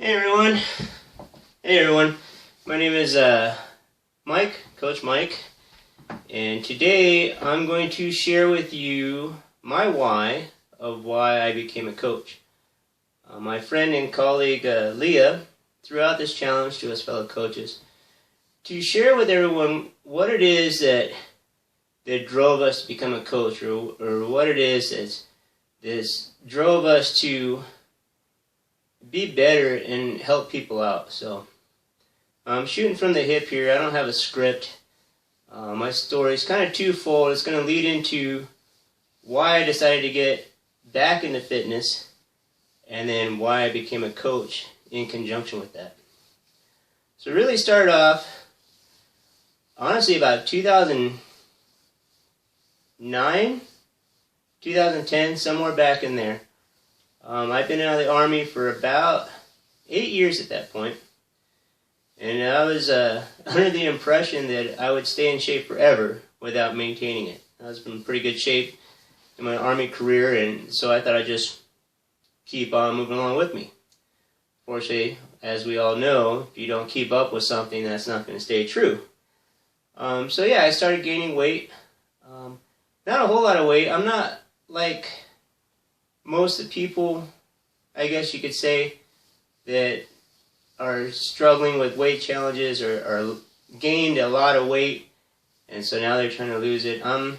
Hey everyone. Hey everyone. My name is Mike, Coach Mike, and today I'm going to share with you my why of why I became a coach. My friend and colleague Leah threw out this challenge to us fellow coaches to share with everyone what it is that drove us to become a coach, or what it is that drove us to be better and help people out. So I'm shooting from the hip here. I don't have a script. My story is kind of twofold. It's going to lead into why I decided to get back into fitness, and then why I became a coach in conjunction with that. So it really started off, honestly, about 2009, 2010, somewhere back in there. I'd been out of the Army for about 8 years at that point, and I was under the impression that I would stay in shape forever without maintaining it. I was in pretty good shape in my Army career, and so I thought I'd just keep on moving along with me. Fortunately, as we all know, if you don't keep up with something, that's not going to stay true. So yeah, I started gaining weight. Not a whole lot of weight. I'm not like most of the people, I guess you could say, that are struggling with weight challenges or gained a lot of weight, and so now they're trying to lose it. I'm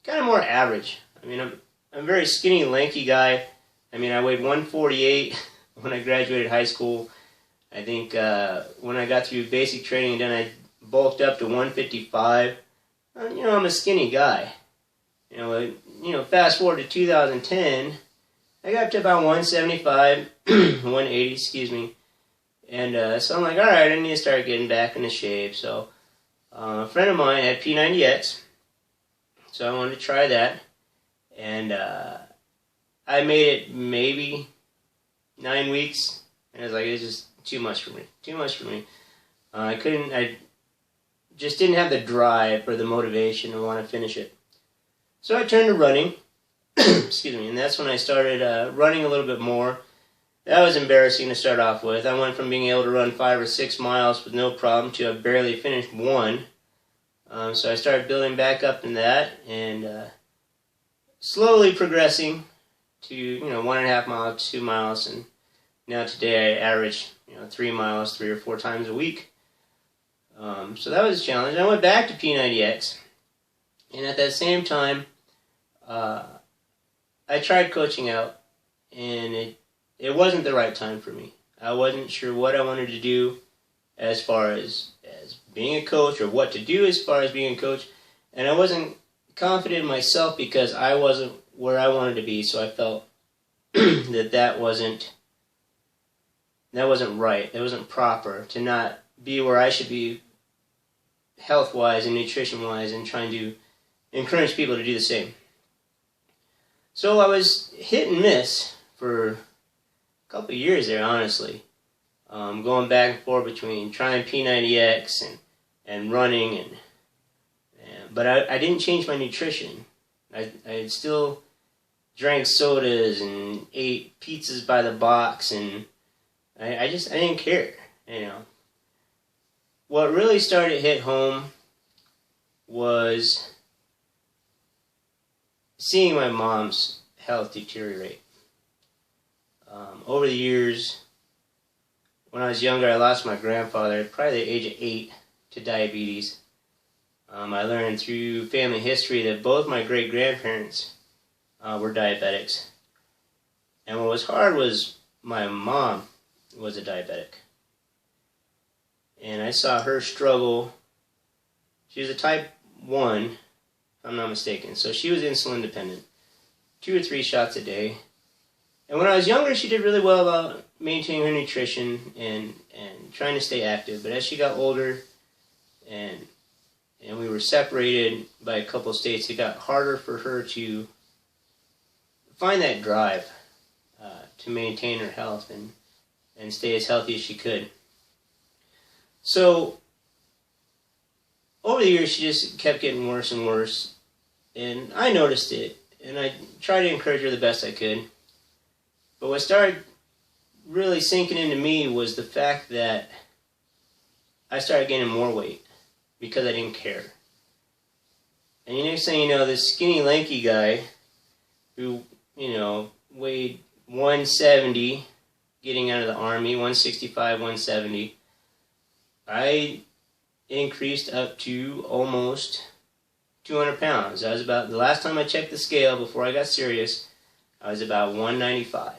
kind of more average. I mean, I'm a very skinny, lanky guy. I mean, I weighed 148 when I graduated high school. I think when I got through basic training, then I bulked up to 155. I'm a skinny guy. Fast forward to 2010, I got up to about 175, 180, excuse me. And so I'm like, all right, I need to start getting back into shape. So a friend of mine had P90X, so I wanted to try that. And I made it maybe 9 weeks, and I was like, it's just too much for me. I just didn't have the drive or the motivation to want to finish it. So I turned to running, excuse me, and that's when I started running a little bit more. That was embarrassing to start off with. I went from being able to run 5 or 6 miles with no problem to I barely finished one. So I started building back up in that, and slowly progressing to 1.5 miles, 2 miles, and now today I average 3 miles 3 or 4 times a week. So that was a challenge. I went back to P90X, and at that same time, I tried coaching out, and it wasn't the right time for me. I wasn't sure what I wanted to do as far as being a coach, or what to do as far as being a coach, and I wasn't confident in myself because I wasn't where I wanted to be. So I felt that wasn't right. That wasn't proper to not be where I should be health-wise and nutrition-wise, and trying to encourage people to do the same. So I was hit and miss for a couple of years there, honestly. Going back and forth between trying P90X and running, but I didn't change my nutrition. I still drank sodas and ate pizzas by the box, and I didn't care. What really started to hit home was seeing my mom's health deteriorate. Over the years, when I was younger, I lost my grandfather at probably the age of 8 to diabetes. I learned through family history that both my great-grandparents were diabetics. And what was hard was my mom was a diabetic. And I saw her struggle. She was a type 1, if I'm not mistaken. So she was insulin dependent. 2 or 3 shots a day. And when I was younger, she did really well about maintaining her nutrition and trying to stay active. But as she got older and we were separated by a couple of states, it got harder for her to find that drive to maintain her health and stay as healthy as she could. So over the years, she just kept getting worse and worse, and I noticed it, and I tried to encourage her the best I could. But what started really sinking into me was the fact that I started gaining more weight because I didn't care. And the next thing you know, this skinny, lanky guy who, weighed 170, getting out of the Army, 165, 170, I increased up to almost 200 pounds. That was about, the last time I checked the scale before I got serious, I was about 195.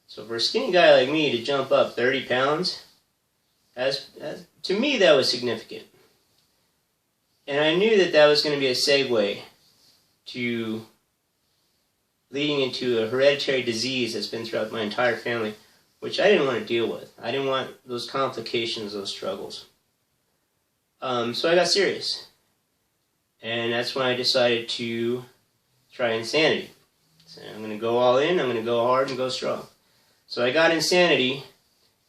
So for a skinny guy like me to jump up 30 pounds, to me that was significant. And I knew that that was going to be a segue to leading into a hereditary disease that's been throughout my entire family, which I didn't want to deal with. I didn't want those complications, those struggles. So I got serious. And that's when I decided to try Insanity. So I'm going to go all in, I'm going to go hard and go strong. So I got Insanity,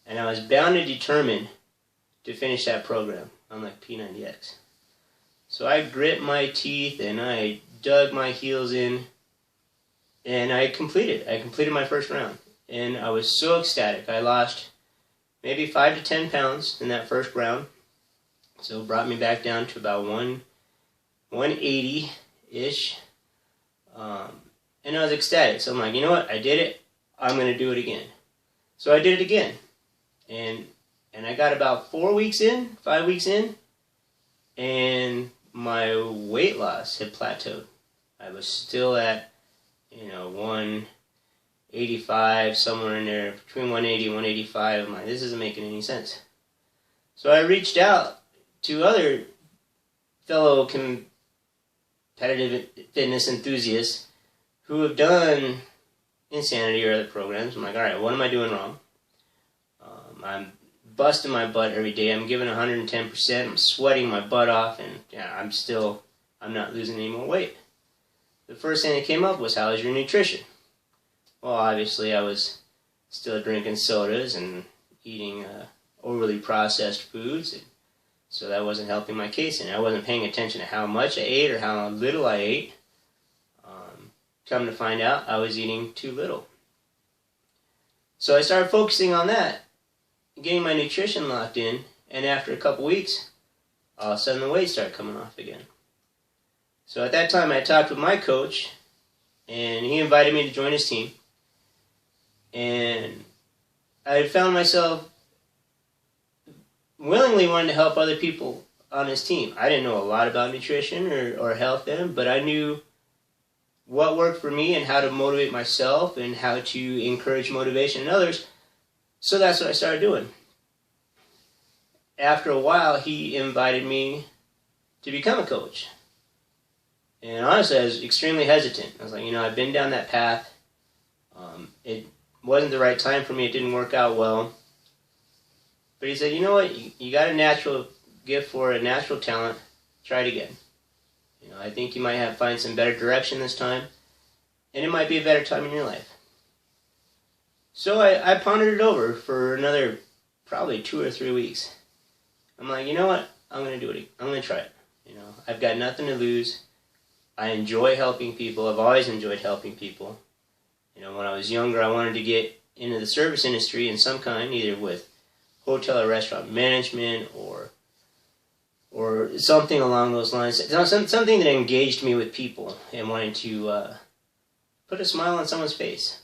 and I was bound and determined to finish that program, unlike P90X. So I grit my teeth and I dug my heels in, and I completed my first round. And I was so ecstatic. I lost maybe 5 to 10 pounds in that first round. So it brought me back down to about 180-ish. And I was ecstatic. So I'm like, you know what? I did it. I'm going to do it again. So I did it again. And I got about 5 weeks in, and my weight loss had plateaued. I was still at, 185, somewhere in there, between 180 and 185. I'm like, this isn't making any sense. So I reached out to other fellow competitive fitness enthusiasts who have done Insanity or other programs. I'm like, all right, what am I doing wrong? I'm busting my butt every day. I'm giving 110%. I'm sweating my butt off, and I'm not losing any more weight. The first thing that came up was, how is your nutrition? Well, obviously I was still drinking sodas and eating overly processed foods, and so that wasn't helping my case, and I wasn't paying attention to how much I ate or how little I ate. Come to find out, I was eating too little. So I started focusing on that, getting my nutrition locked in, and after a couple weeks, all of a sudden the weight started coming off again. So at that time I talked with my coach, and he invited me to join his team. And I had found myself willingly wanting to help other people on his team. I didn't know a lot about nutrition or health then, but I knew what worked for me and how to motivate myself and how to encourage motivation in others. So that's what I started doing. After a while, he invited me to become a coach. And honestly, I was extremely hesitant. I was like, I've been down that path. It wasn't the right time for me. It didn't work out well. But he said, you know what? You got a natural gift for a natural talent. Try it again. I think you might find some better direction this time. And it might be a better time in your life. So I pondered it over for another probably 2 or 3 weeks. I'm like, you know what? I'm going to do it. I'm going to try it. I've got nothing to lose. I enjoy helping people. I've always enjoyed helping people. When I was younger, I wanted to get into the service industry in some kind, either with hotel or restaurant management or something along those lines. Something that engaged me with people and wanted to put a smile on someone's face.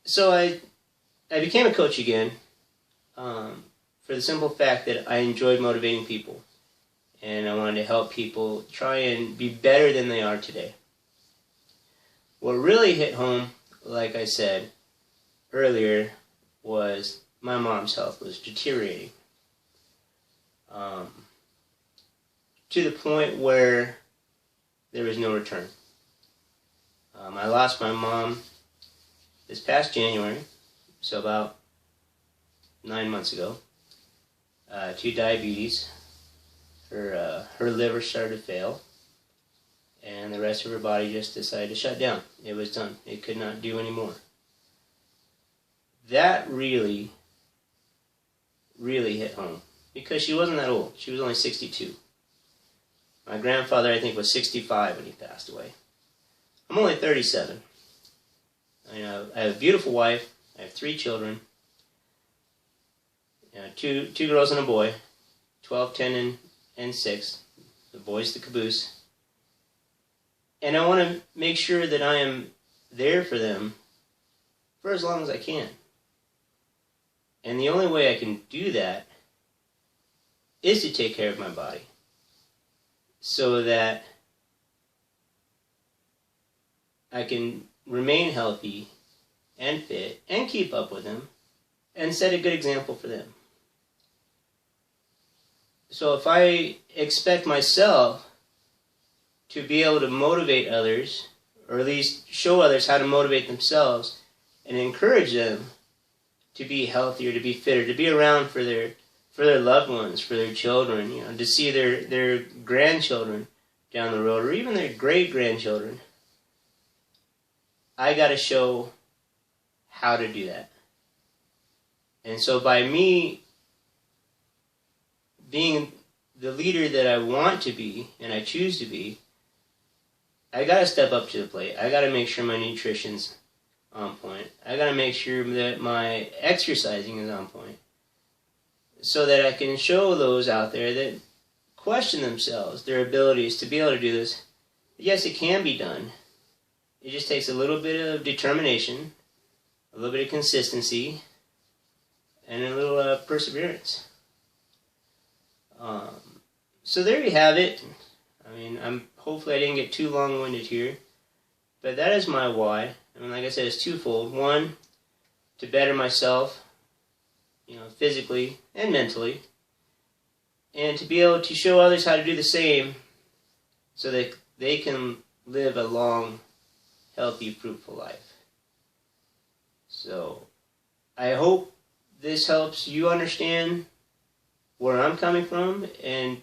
So I became a coach again for the simple fact that I enjoyed motivating people. And I wanted to help people try and be better than they are today. What really hit home, like I said earlier, was my mom's health was deteriorating. To the point where there was no return. I lost my mom this past January, so about 9 months ago, to diabetes. Her liver started to fail, and the rest of her body just decided to shut down. It was done. It could not do anymore. That really, really hit home, because she wasn't that old. She was only 62. My grandfather, I think, was 65 when he passed away. I'm only 37. I have a beautiful wife. I have 3 children. Two girls and a boy, 12, 10, and 6. The boy's the caboose. And I want to make sure that I am there for them for as long as I can. And the only way I can do that is to take care of my body so that I can remain healthy and fit and keep up with them and set a good example for them. So if I expect myself to be able to motivate others, or at least show others how to motivate themselves and encourage them to be healthier, to be fitter, to be around for their loved ones, for their children, to see their grandchildren down the road, or even their great-grandchildren, I got to show how to do that. And so by me being the leader that I want to be, and I choose to be, I got to step up to the plate. I got to make sure my nutrition's on point. I got to make sure that my exercising is on point, so that I can show those out there that question themselves, their abilities to be able to do this. Yes, it can be done. It just takes a little bit of determination, a little bit of consistency, and a little perseverance. So there you have it. I mean, hopefully I didn't get too long-winded here, but that is my why. I mean, like I said, it's twofold. One, to better myself, physically and mentally, and to be able to show others how to do the same so that they can live a long, healthy, fruitful life. So I hope this helps you understand where I'm coming from, and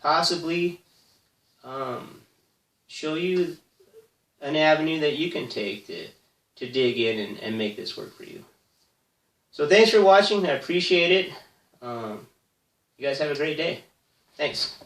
possibly show you an avenue that you can take to dig in and make this work for you. So thanks for watching. I appreciate it. You guys have a great day. Thanks.